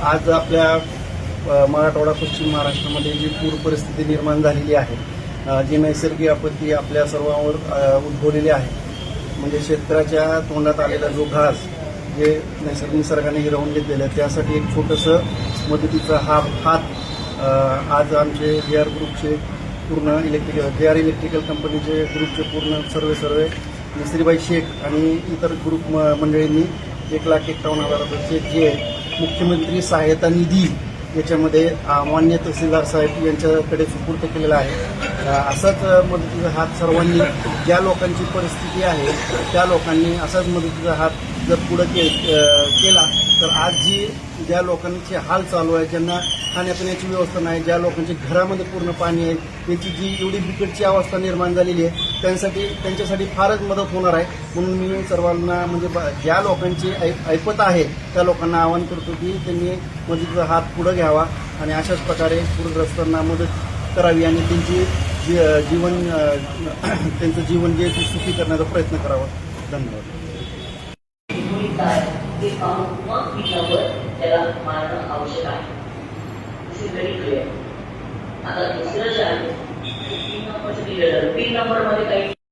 आज आपल्या मराठवाडा पश्चिम महाराष्ट्रामध्ये जी पूर परिस्थिती निर्माण झालेली आहे, जी नैसर्गिक आपत्ती आपल्या सर्वांवर उद्भवलेली आहे, म्हणजे शेतकऱ्याच्या तोंडात आलेला जो घास जे निसर्गाने हिरावून घेतलेलं आहे, त्यासाठी एक छोटंसं मदतीचा हात आज आमचे JR ग्रुपचे पूर्ण JR इलेक्ट्रिकल कंपनीचे ग्रुपचे पूर्ण सर्व नसरीबाई शेख आणि इतर ग्रुप मंडळींनी 1,51,000 चेक जे मुख्यमंत्री सहायता निधी याच्यामध्ये मान्य तहसीलदार साहेब यांच्याकडे सुपूर्द केलेला आहे। असाच मदतीचा हात सर्वांनी, ज्या लोकांची परिस्थिती आहे त्या लोकांनी असाच मदतीचा हात जर पुढे केला तर आज ज्या लोकांचे हाल चालू आहे, ज्यांना खाण्यापिण्याची व्यवस्था नाही, ज्या लोकांच्या घरामध्ये पूर्ण पाणी आहे, त्याची जी एवढी बिकटची अवस्था निर्माण झालेली आहे, त्यांच्यासाठी फारच मदत होणार आहे। म्हणून मी सर्वांना म्हणजे ज्या लोकांची ऐपत आहे त्या लोकांना आवाहन करतो की त्यांनी मदतीचा हात पुढे घ्यावा आणि अशाच प्रकारे पूरग्रस्तांना मदत करावी आणि त्यांचं जीवन जे सुखी करण्याचा प्रयत्न करावा। धन्यवाद। ते पाहून मग पिकावर त्याला मारणं आवश्यक आहे। Very clear. आता दुसरं जे आहे 3 नंबरचं दिलेलं 3 नंबरमध्ये काही